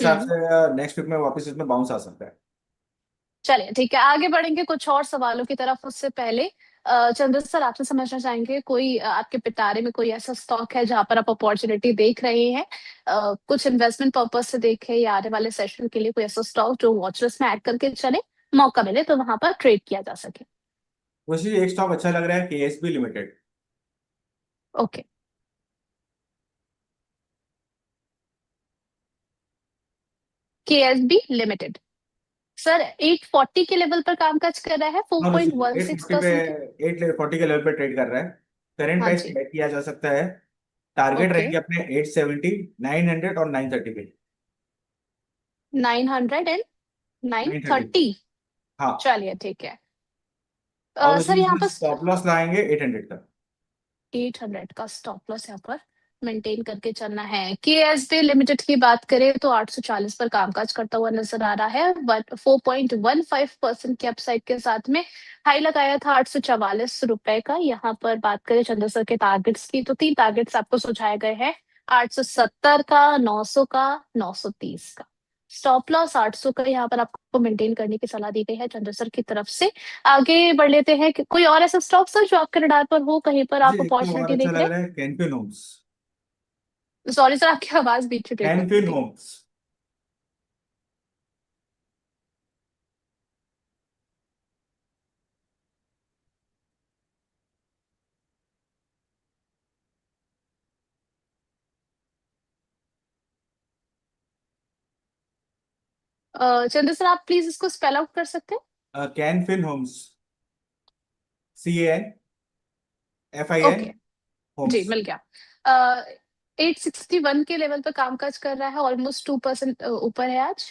हिसाब हम्म। से next week में वापस इसमें बाउंस आ सकता है। चलिए ठीक है, आगे बढ़ेंगे कुछ और सवालों की तरफ। उससे पहले चंद्र सर, आपसे समझना चाहेंगे कोई आपके पिटारे में कोई ऐसा स्टॉक है जहां पर आप अपॉर्चुनिटी देख रहे हैं, कुछ इन्वेस्टमेंट पर्पज से देखे, या आने वाले सेशन के लिए कोई ऐसा स्टॉक जो वॉच लिस्ट में ऐड करके चले, मौका मिले तो वहां पर ट्रेड किया जा सके। मुझे एक स्टॉक अच्छा लग रहा है, KSB limited. Okay. KSB limited. Sir 840 के लेवल पर कामकाज कर रहा है, फोर हाँ मुझे point one eight six forty पे परसेंट के। 840 के लेवल पे ट्रेड कर रहा है। करंट हाँ प्राइस जी। ट्रेड किया जा सकता है। Target okay. रहेंगे अपने 870, 900 और 930 पे। 900 एंड नाइन 930 पे। थर्टी हाँ। चलिए ठीक है। और सर उसी यहाँ में पर स्टॉप लॉस लाएंगे 800 का। 800 का स्टॉप लॉस यहाँ पर मेंटेन करके चलना है। केएसबी लिमिटेड की बात करें तो 840 पर कामकाज करता हुआ नजर आ रहा है, बट 4.15% के अपसाइड के साथ में हाई लगाया था 844 रुपए का। यहाँ पर बात करें चंद्र सर के टारगेट्स की, तो तीन टारगेट्स आपको सुझाए गए हैं: 870 का, 900 का, 930 का। स्टॉप लॉस 800 का यहाँ पर आपको मेंटेन करने की सलाह दी गई है चंद्र सर की तरफ से। आगे बढ़ लेते हैं कि कोई और ऐसा स्टॉक सर जो आपके रडार पर हो, कहीं पर मुझे आप एक तो और अपॉर्चुनिटी अच्छा देख लग रहे रहा है, कैनफिन होम्स। हैं। सॉरी सर, आपकी आवाज बीच में ब्रेक हो रही कैनफिन थी। होम्स। चंद्र सर, आप प्लीज इसको स्पेल आउट कर सकते हैं? कैनफिन होम्स। CANFIN okay. जी, होम्स। मिल गया। 861 के लेवल पर कामकाज कर रहा है, ऑलमोस्ट 2% ऊपर है आज।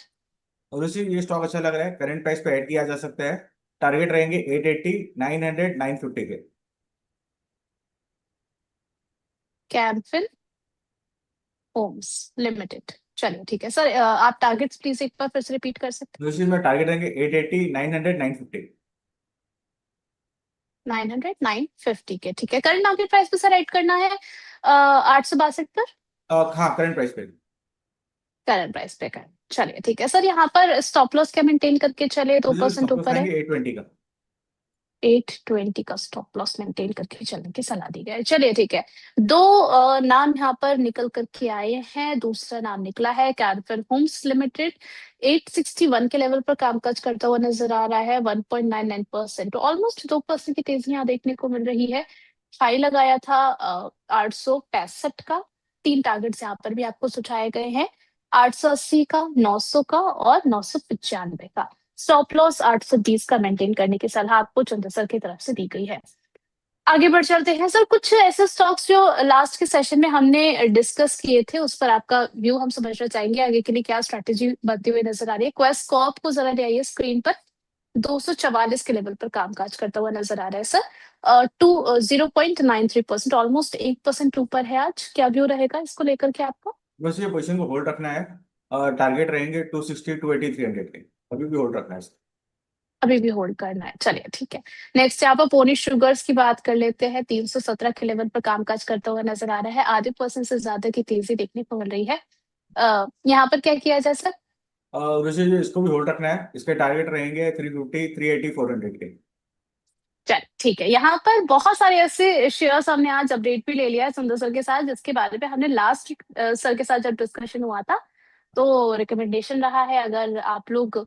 और उसी ये स्टॉक अच्छा लग रहा है, करंट प्राइस पे ऐड किया जा सकता है। टारगेट रहेंगे 880, 900, 950 के। कैम्फिन होम्स लिमिटेड। चलिए ठीक है सर, आप टारगेट्स प्लीज एक बार फिर से रिपीट कर सकते तो इसी में टारगेट रहेंगे 880, 900, 950। 900, 950 के। ठीक है, करंट मार्केट प्राइस पे सर ऐड करना है 862 पर। हाँ करंट प्राइस पे। करंट प्राइस पे कर। चलिए ठीक है सर, यहाँ पर स्टॉप लॉस क्या मेंटेन करके चले, दो मुझे परसेंट स्टॉप लॉस ऊपर है। लाएंगे 820 का। 820 का स्टॉप लॉस मेंटेन करके चलने की सलाह दी गई। चलिए ठीक है। दो नाम यहाँ पर निकल करके आए हैं। दूसरा नाम निकला है कैडफर होम्स लिमिटेड। 861 के लेवल पर कामकाज करता हुआ नजर आ रहा है। 1.99%, ऑलमोस्ट 2% की तेजी यहाँ देखने को मिल रही है। हाई लगाया था 865 का। तीन टारगेट्स यहाँ पर भी आपको सुझाए गए हैं: 880 का, 900 का और 995 का। स्टॉप लॉस 820 का मेंटेन करने की सलाह आपको चंद्र सर की तरफ से दी गई है। आगे बढ़ चलते हैं सर, कुछ ऐसे स्टॉक्स जो लास्ट के सेशन में हमने डिस्कस किए थे, उस पर आपका व्यू हम समझना चाहेंगे। आगे के लिए क्या स्ट्रेटेजी बनती हुई नजर आ रही है? क्वेस्ट कॉर्प को जरा ले आइए स्क्रीन पर। 244 के लेवल पर कामकाज करता हुआ नजर आ रहा है सर। 0.93%, ऑलमोस्ट 1% ऊपर है आज। क्या व्यू रहेगा इसको लेकर के आपका? बस ये पोजीशन को होल्ड रखना है। टारगेट रहेंगे 260, 280, 300 के। अभी भी होल्ड रखना है इसको। अभी भी होल्ड करना है, चलिए ठीक है। नेक्स्ट यहाँ पर पोनी शुगर्स की बात कर लेते हैं। 317 के लेवल पर कामकाज करता हुआ नजर आ रहा है। आधे परसेंट से ज्यादा की तेजी देखने को मिल रही है। यहाँ पर क्या किया जाए सर? वैसे ये इसको भी होल्ड रखना है, इसके टारगेट रहेंगे 350, 380, 400 के। चल ठीक है, यहाँ पर बहुत सारे ऐसे शेयर्स हमने आज अपडेट भी ले लिया है सुंदर सर के साथ, जिसके बारे में हमने लास्ट सर के साथ जब डिस्कशन हुआ था, तो रिकमेंडेशन रहा है अगर आप लोग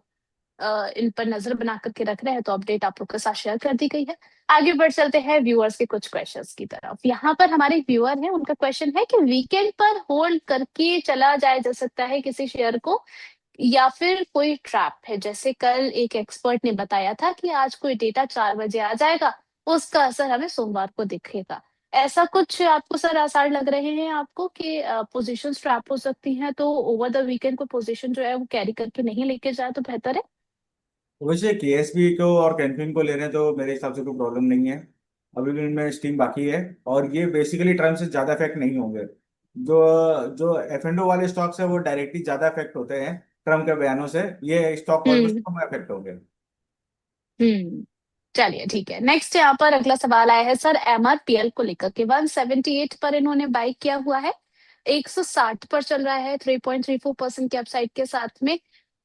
इन पर नजर बना करके रख रहे हैं तो अपडेट आप लोग के साथ शेयर कर दी गई है। आगे बढ़ चलते हैं व्यूअर्स के कुछ क्वेश्चंस की तरफ। यहाँ पर हमारे व्यूअर हैं, उनका क्वेश्चन है कि वीकेंड पर होल्ड करके चला जाया जा सकता है किसी शेयर को, या फिर कोई ट्रैप है? जैसे कल एक एक्सपर्ट ने बताया था कि आज कोई डेटा 4 बजे आ जाएगा, उसका असर हमें सोमवार को दिखेगा। ऐसा कुछ आपको सर आसार लग रहे हैं आपको कि पोजीशंस ट्रैप हो सकती हैं, तो ओवर द वीकेंड को पोजीशन जो है वो कैरी करके नहीं लेके जाए तो बेहतर है? वैसे केएसबी को और कैनफिन को ले रहे हैं तो मेरे हिसाब से कोई प्रॉब्लम नहीं है। अभी भी इनमें स्टीम बाकी है। और ये बेसिकली ट्रम्प से ज़्यादा इफेक्ट नहीं होंगे। जो जो F&O वाले स्टॉक्स है वो डायरेक्टली ज़्यादा इफेक्ट होते हैं ट्रम्प के बयानों से। ये स्टॉक ऑलमोस्ट हम्म। कम इफेक्ट होंगे। हम्म। चलिए ठीक है, नेक्स्ट यहाँ पर अगला सवाल आया है सर एमआरपीएल को लेकर के। 178 पर इन्होंने बाई किया हुआ है। 160 पर चल रहा है, 3.34% के अपसाइड के साथ में।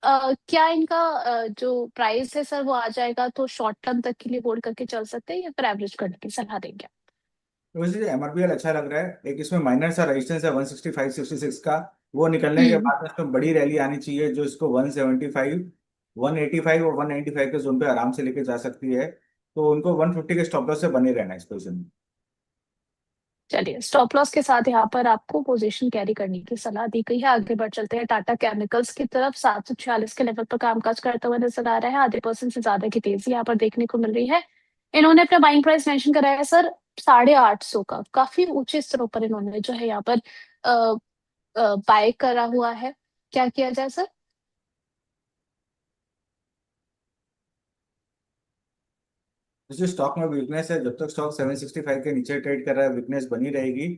क्या इनका जो प्राइस है सर वो आ जाएगा तो शॉर्ट टर्म तक के लिए होल्ड करके चल सकते हैं या फिर एवरेज करने की सलाह देंगे? तो वैसे एमआरपीएल अच्छा लग रहा है। एक इसमें माइनर सा रेजिस्टेंस है 165 66 का, वो निकलने के हम्म। बाद में इसमें बड़ी रैली आनी चाहिए जो इसको 175 185 और 195 के जोन पे आराम से लेके जा सकती है। तो उनको 150 के स्टॉप लॉस से बने रहना है इस पोजिशन में। चलिए, स्टॉप लॉस के साथ यहाँ पर आपको पोजीशन कैरी करने की सलाह दी गई है। आगे बढ़ चलते हैं टाटा केमिकल्स की तरफ। 746 के लेवल पर कामकाज करता हुआ नजर आ रहा है। आधे% से ज्यादा की तेजी यहाँ पर देखने को मिल रही है। इन्होंने अपना बाइंग प्राइस मेंशन कराया है सर 850 का। काफी ऊंचे स्तरों पर इन्होंने जो है यहाँ पर बाय करा हुआ है। क्या किया जाए सर? जो स्टॉक में वीकनेस है, जब तक स्टॉक 765 के नीचे ट्रेड कर रहा है वीकनेस बनी रहेगी।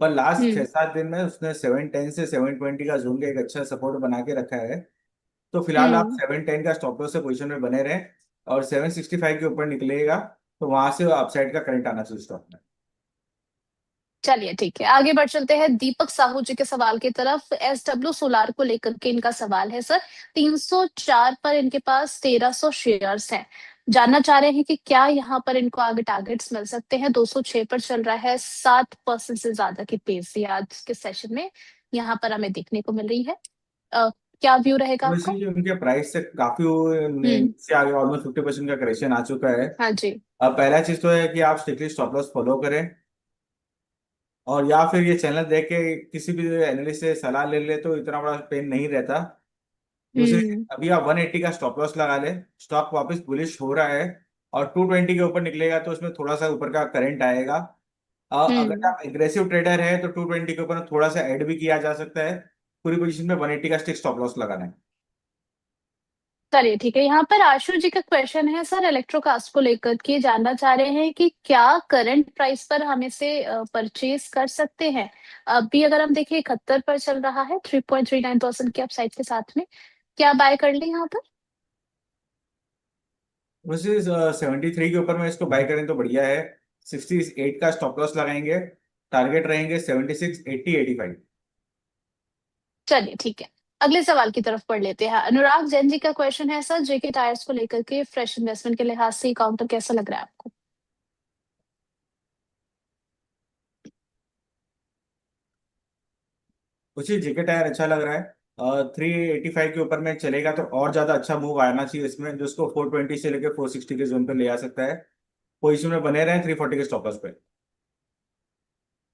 पर लास्ट छह हम्म। सात दिन में उसने 710 से 720 का जोन का एक अच्छा सपोर्ट बना के रखा है। तो फिलहाल आप हम्म। 710 का स्टॉप लॉस से पोजीशन में बने रहें, और 765 के ऊपर निकलेगा तो वहां से अपसाइड का करंट आना चाहिए स्टॉक में। चलिए ठीक है, आगे बढ़ चलते हैं दीपक साहू जी के सवाल की तरफ। SW सोलार को लेकर के इनका सवाल है सर। 304 पर इनके पास 1300 शेयर्स हैं। जानना चाह रहे हैं कि क्या यहाँ पर इनको आगे टारगेट्स मिल सकते हैं। 206 पर चल रहा है। 7% से ज्यादा की तेजी आज के सेशन में यहाँ पर हमें देखने को मिल रही है। क्या व्यू रहेगा आपका? वैसे जो उनके प्राइस से काफी हम्म। नीचे आगे ऑलमोस्ट 50% का करेक्शन आ चुका है। हाँ जी। अब पहला चीज तो है कि आप स्ट्रिक्टली स्टॉप लॉस फॉलो करें, और या फिर ये चैनल देख के किसी भी एनालिस्ट से सलाह ले ले तो इतना बड़ा पेन नहीं रहता। दूसरी, हम्म। अभी आप 180 का स्टॉप लॉस लगा ले, स्टॉक वापस बुलिश हो रहा है और 220 के ऊपर निकलेगा तो उसमें थोड़ा सा ऊपर का करंट आएगा। अगर हम्म। आप एग्रेसिव ट्रेडर है तो 220 के ऊपर थोड़ा सा ऐड भी किया जा सकता है। पूरी पोजीशन में 180 का स्टिक स्टॉप लॉस लगाना है। चलिए ठीक है, यहाँ पर आशु जी का क्वेश्चन है सर इलेक्ट्रोकास्ट को लेकर के। जानना चाह रहे हैं कि क्या करंट प्राइस पर हम इसे परचेज कर सकते हैं। अभी अगर हम देखें 71 पर चल रहा है, 3.39% के अपसाइड के साथ में। क्या बाय कर ले यहाँ पर? वैसे 73 के ऊपर में इसको बाय करें तो बढ़िया है। 68 का स्टॉप लॉस लगाएंगे, टारगेट रहेंगे 76 80 85। चलिए ठीक है, अगले सवाल की तरफ पढ़ लेते हैं। अनुराग जैन जी का क्वेश्चन है सर जेके टायर्स को लेकर के फ्रेश इन्वेस्टमेंट के लिहाज से काउंटर कैसा लग रहा है आपको? उसी जेके टायर अच्छा लग रहा है। 385 के ऊपर में चलेगा तो और ज्यादा अच्छा मूव आना चाहिए इसमें, जो उसको 420 से लेकर 460 के जोन पे ले आ सकता है। पोजीशन में बने रहे 340 के स्टॉप लॉस पे।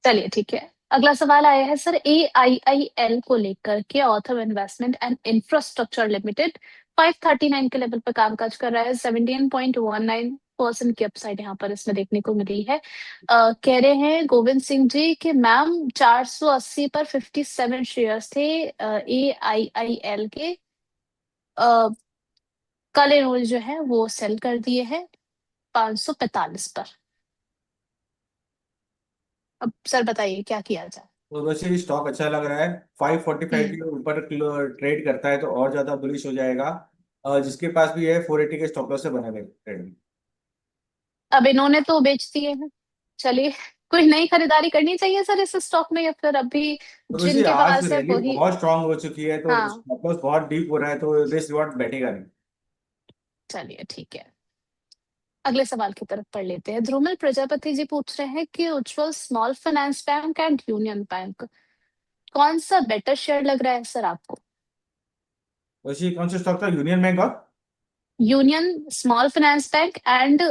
चलिए ठीक है, अगला सवाल आया है सर AIIL को लेकर के। Author investment and infrastructure limited 539 के लेवल पर कामकाज कर रहा है। 17.19% की अपसाइड यहाँ पर इसमें देखने को मिली है। कह रहे हैं गोविंद सिंह जी कि मैम 480 पर 57 शेयर्स थे AIIL के। अ, कल इन्होंने जो है वो सेल कर दिए हैं 545 पर। अब सर बताइए क्या किया जाए? तो वैसे ही स्टॉक अच्छा लग रहा है। 545 हम्म। के ऊपर ट्रेड करता है तो और ज्यादा बुलिश हो जाएगा। जिसके पास भी है 480 के स्टॉप लॉस से बने हुए ट्रेड। अब इन्होंने तो बेच दिए हैं। चलिए, कोई नई खरीदारी करनी चाहिए सर इस स्टॉक में या फिर अभी तो वैसे जिनके आज पास है रैली वही? बहुत स्ट्रांग हो चुकी है तो हाँ। स्टॉप लॉस बहुत डीप हो रहा है तो रिस्क रिवॉर्ड बैठेगा नहीं। चलिए ठीक है, अगले सवाल की तरफ पढ़ लेते हैं। ध्रुमिल प्रजापति जी पूछ रहे हैं कि Ujjwal small finance bank and union bank कौन सा बेटर शेयर लग रहा है सर आपको? वैसे कौन सा स्टॉक था, यूनियन बैंक और? Union small finance bank and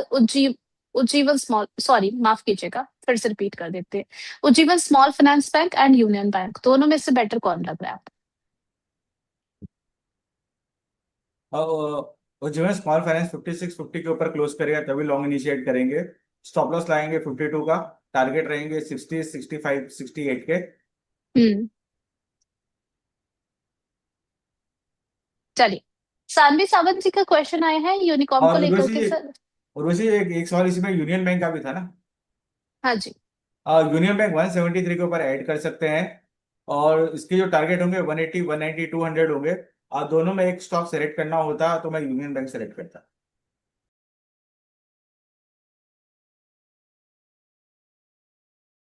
Ujjivan small, sorry माफ कीजिएगा, फिर से रिपीट कर देते हैं। Ujjivan small finance bank and union bank, दोनों में से बेटर कौन लग रहा है आपको? और जो है स्मॉल फाइनेंस 5650 के ऊपर क्लोज करेगा तभी लॉन्ग इनिशिएट करेंगे। स्टॉप लॉस लाएंगे 52 का, टारगेट रहेंगे 60 65 68 के। हम्म। चलिए, सानवी सावंत जी का क्वेश्चन आया है यूनिकॉम को और लेकर उर्वशी के सर। उर्वशी एक सवाल इसी में यूनियन बैंक का भी था ना। हाँ जी। यूनियन बैंक 173 के ऊपर ऐड कर सकते हैं, और इसके जो टारगेट होंगे 180 190 200 होंगे। दोनों में एक स्टॉक सेलेक्ट करना होता तो मैं यूनियन बैंक सेलेक्ट करता।